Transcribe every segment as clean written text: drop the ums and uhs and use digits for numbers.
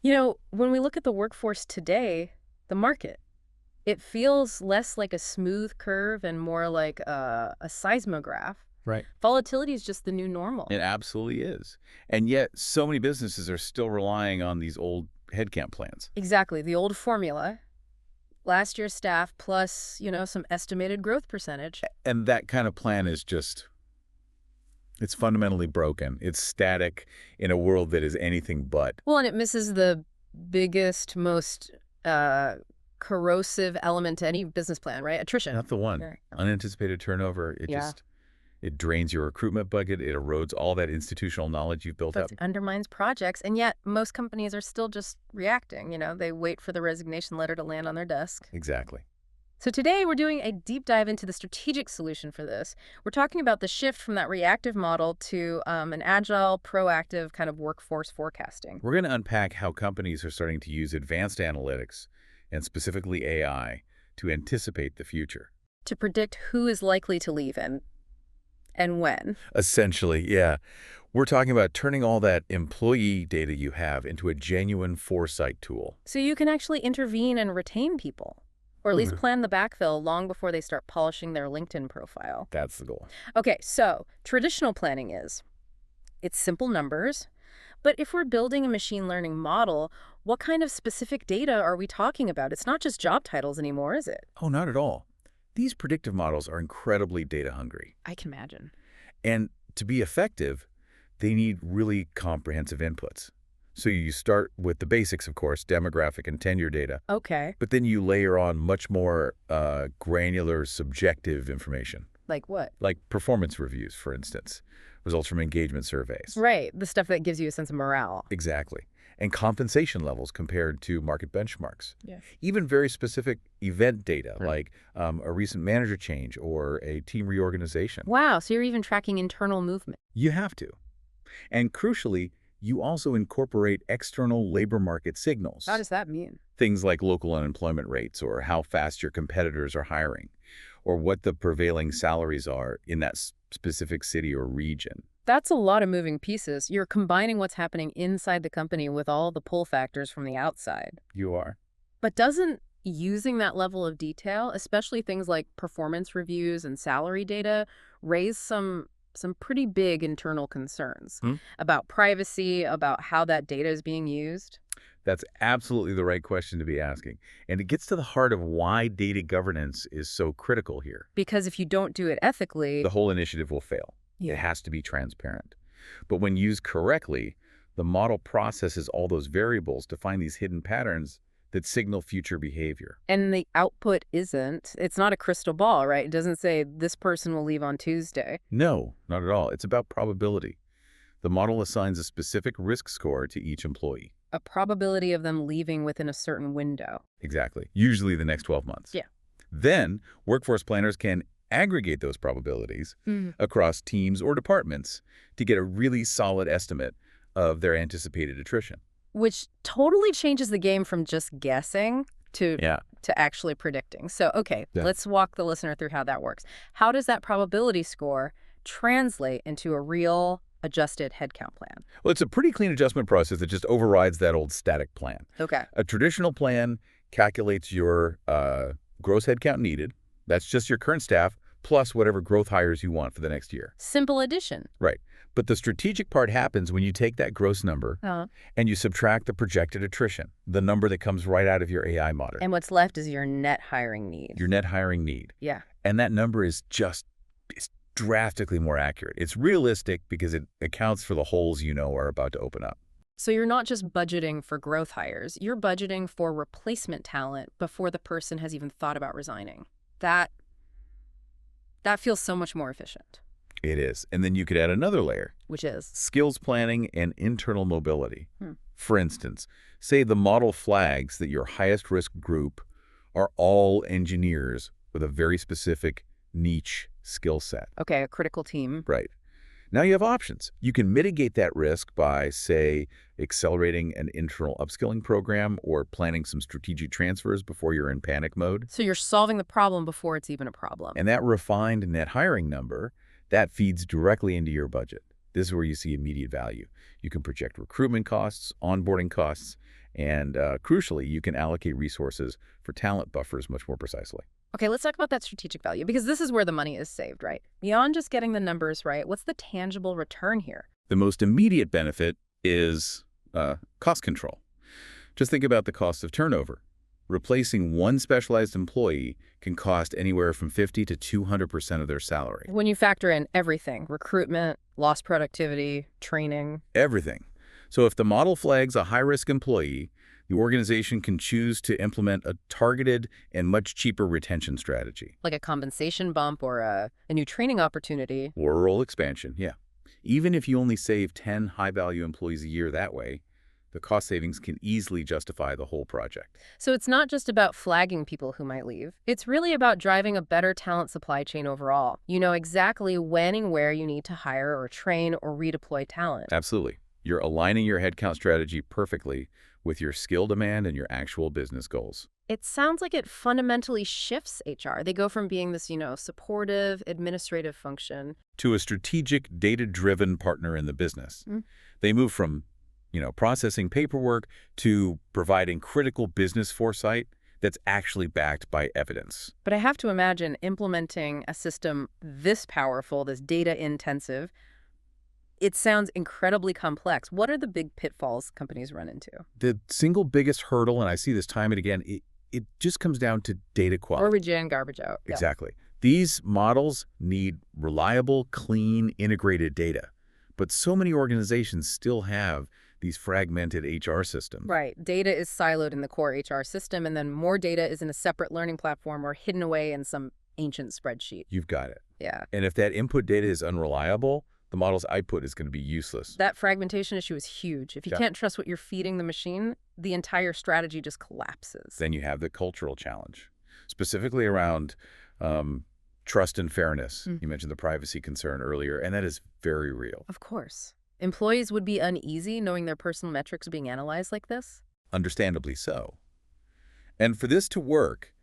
When we look at the workforce today, the market, it feels less like a smooth curve and more like a seismograph. Right. Volatility is just the new normal. It absolutely is. And yet, so many businesses are still relying on these old headcount plans. Exactly. The old formula, last year's staff plus, some estimated growth percentage. And that kind of plan is it's fundamentally broken. It's static in a world that is anything but. Well, and it misses the biggest, most corrosive element to any business plan, right? Attrition. Not the one. Sure. Unanticipated turnover. It drains your recruitment budget. It erodes all that institutional knowledge you've built up. It undermines projects, and yet most companies are still just reacting. They wait for the resignation letter to land on their desk. Exactly. So today we're doing a deep dive into the strategic solution for this. We're talking about the shift from that reactive model to an agile, proactive kind of workforce forecasting. We're going to unpack how companies are starting to use advanced analytics, and specifically AI, to anticipate the future. To predict who is likely to leave and when. Essentially, yeah. We're talking about turning all that employee data you have into a genuine foresight tool. So you can actually intervene and retain people. Or at least plan the backfill long before they start polishing their LinkedIn profile. That's the goal. Okay, so traditional planning it's simple numbers. But if we're building a machine learning model, what kind of specific data are we talking about? It's not just job titles anymore, is it? Oh, not at all. These predictive models are incredibly data hungry. I can imagine. And to be effective, they need really comprehensive inputs. So you start with the basics, of course, demographic and tenure data. Okay. But then you layer on much more granular, subjective information. Like what? Like performance reviews, for instance. Results from engagement surveys. Right. The stuff that gives you a sense of morale. Exactly. And compensation levels compared to market benchmarks. Yeah. Even very specific event data, like a recent manager change or a team reorganization. Wow. So you're even tracking internal movement. You have to. And crucially, you also incorporate external labor market signals. How does that mean? Things like local unemployment rates, or how fast your competitors are hiring, or what the prevailing salaries are in that specific city or region. That's a lot of moving pieces. You're combining what's happening inside the company with all the pull factors from the outside. You are. But doesn't using that level of detail, especially things like performance reviews and salary data, raise some pretty big internal concerns about privacy, about how that data is being used? That's absolutely the right question to be asking. And it gets to the heart of why data governance is so critical here. Because if you don't do it ethically, the whole initiative will fail. Yeah. It has to be transparent. But when used correctly, the model processes all those variables to find these hidden patterns that signal future behavior. And the output it's not a crystal ball, right? It doesn't say this person will leave on Tuesday. No, not at all. It's about probability. The model assigns a specific risk score to each employee. A probability of them leaving within a certain window. Exactly. Usually the next 12 months. Yeah. Then workforce planners can aggregate those probabilities across teams or departments to get a really solid estimate of their anticipated attrition. Which totally changes the game from just guessing to actually predicting. So, okay, let's walk the listener through how that works. How does that probability score translate into a real adjusted headcount plan? Well, it's a pretty clean adjustment process that just overrides that old static plan. Okay. A traditional plan calculates your gross headcount needed. That's just your current staff plus whatever growth hires you want for the next year. Simple addition. Right. But the strategic part happens when you take that gross number and you subtract the projected attrition, the number that comes right out of your AI model. And what's left is your net hiring need. Your net hiring need. Yeah. And that number is it's drastically more accurate. It's realistic because it accounts for the holes are about to open up. So you're not just budgeting for growth hires, you're budgeting for replacement talent before the person has even thought about resigning. That feels so much more efficient. It is. And then you could add another layer. Which is? Skills planning and internal mobility. For instance, say the model flags that your highest risk group are all engineers with a very specific niche skill set. Okay, a critical team. Right. Now you have options. You can mitigate that risk by, say, accelerating an internal upskilling program or planning some strategic transfers before you're in panic mode. So you're solving the problem before it's even a problem. And that refined net hiring number, that feeds directly into your budget. This is where you see immediate value. You can project recruitment costs, onboarding costs, And crucially, you can allocate resources for talent buffers much more precisely. Okay, let's talk about that strategic value, because this is where the money is saved, right? Beyond just getting the numbers right, what's the tangible return here? The most immediate benefit is cost control. Just think about the cost of turnover. Replacing one specialized employee can cost anywhere from 50 to 200% of their salary. When you factor in everything, recruitment, lost productivity, training. Everything. So if the model flags a high-risk employee, the organization can choose to implement a targeted and much cheaper retention strategy. Like a compensation bump or a new training opportunity. Or a role expansion, yeah. Even if you only save 10 high-value employees a year that way, the cost savings can easily justify the whole project. So it's not just about flagging people who might leave. It's really about driving a better talent supply chain overall. You know exactly when and where you need to hire or train or redeploy talent. Absolutely. You're aligning your headcount strategy perfectly with your skill demand and your actual business goals. It sounds like it fundamentally shifts HR. They go from being this, supportive, administrative function to a strategic, data-driven partner in the business. They move from processing paperwork to providing critical business foresight that's actually backed by evidence. But I have to imagine implementing a system this powerful, this data-intensive, it sounds incredibly complex. What are the big pitfalls companies run into? The single biggest hurdle, and I see this time and again, it just comes down to data quality. Garbage in, garbage out. Exactly. These models need reliable, clean, integrated data. But so many organizations still have these fragmented HR systems. Right. Data is siloed in the core HR system, and then more data is in a separate learning platform or hidden away in some ancient spreadsheet. You've got it. Yeah. And if that input data is unreliable, the model's output is going to be useless. That fragmentation issue is huge. If you can't trust what you're feeding the machine, the entire strategy just collapses. Then you have the cultural challenge, specifically around trust and fairness. You mentioned the privacy concern earlier, and that is very real. Of course. Employees would be uneasy knowing their personal metrics are being analyzed like this? Understandably so. And for this to work,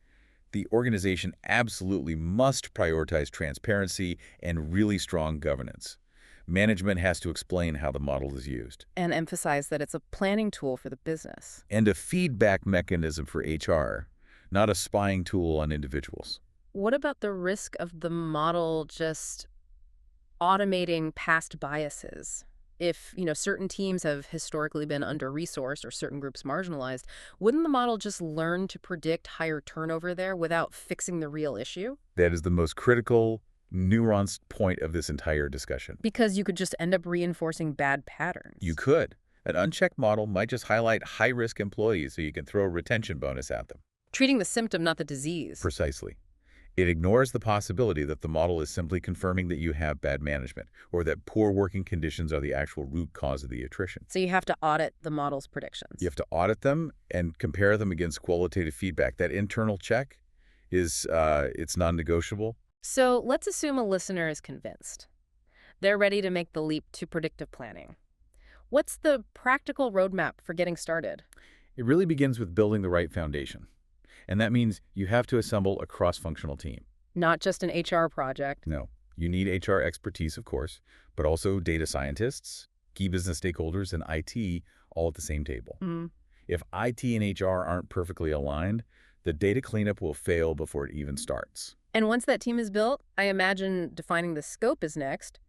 the organization absolutely must prioritize transparency and really strong governance. Management has to explain how the model is used. And emphasize that it's a planning tool for the business. And a feedback mechanism for HR, not a spying tool on individuals. What about the risk of the model just automating past biases? If, certain teams have historically been under-resourced or certain groups marginalized, wouldn't the model just learn to predict higher turnover there without fixing the real issue? That is the most critical, nuanced point of this entire discussion. Because you could just end up reinforcing bad patterns. You could. An unchecked model might just highlight high-risk employees so you can throw a retention bonus at them. Treating the symptom, not the disease. Precisely. It ignores the possibility that the model is simply confirming that you have bad management or that poor working conditions are the actual root cause of the attrition. So you have to audit the model's predictions. You have to audit them and compare them against qualitative feedback. That internal check is it's non-negotiable. So let's assume a listener is convinced. They're ready to make the leap to predictive planning. What's the practical roadmap for getting started? It really begins with building the right foundation. And that means you have to assemble a cross-functional team. Not just an HR project. No. You need HR expertise, of course, but also data scientists, key business stakeholders, and IT all at the same table. If IT and HR aren't perfectly aligned, the data cleanup will fail before it even starts. And once that team is built, I imagine defining the scope is next.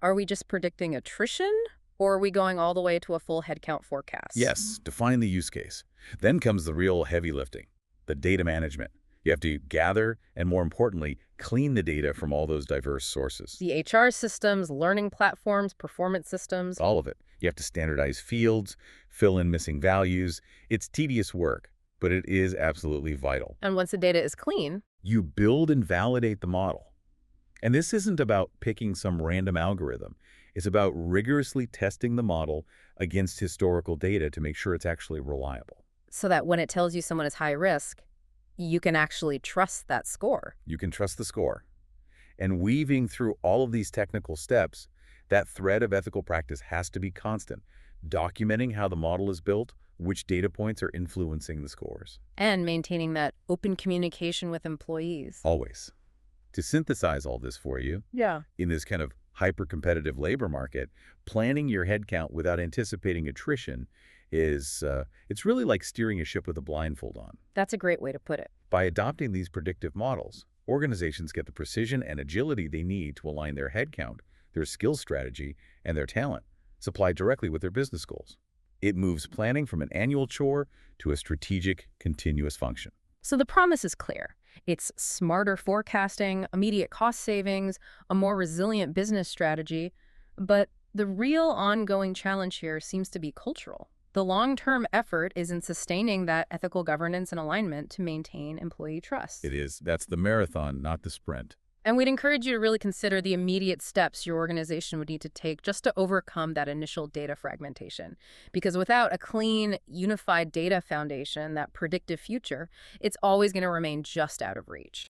Are we just predicting attrition, or are we going all the way to a full headcount forecast? Yes, define the use case. Then comes the real heavy lifting. The data management. You have to gather and, more importantly, clean the data from all those diverse sources. The HR systems, learning platforms, performance systems. All of it. You have to standardize fields, fill in missing values. It's tedious work, but it is absolutely vital. And once the data is clean, you build and validate the model. And this isn't about picking some random algorithm. It's about rigorously testing the model against historical data to make sure it's actually reliable. So that when it tells you someone is high risk, you can actually trust that score. You can trust the score. And weaving through all of these technical steps, that thread of ethical practice has to be constant, documenting how the model is built, which data points are influencing the scores. And maintaining that open communication with employees. Always. To synthesize all this for you, in this kind of hyper-competitive labor market, planning your headcount without anticipating attrition is it's really like steering a ship with a blindfold on. That's a great way to put it. By adopting these predictive models, organizations get the precision and agility they need to align their headcount, their skills strategy, and their talent, supplied directly with their business goals. It moves planning from an annual chore to a strategic, continuous function. So the promise is clear. It's smarter forecasting, immediate cost savings, a more resilient business strategy. But the real ongoing challenge here seems to be cultural. The long-term effort is in sustaining that ethical governance and alignment to maintain employee trust. It is. That's the marathon, not the sprint. And we'd encourage you to really consider the immediate steps your organization would need to take just to overcome that initial data fragmentation. Because without a clean, unified data foundation, that predictive future, it's always going to remain just out of reach.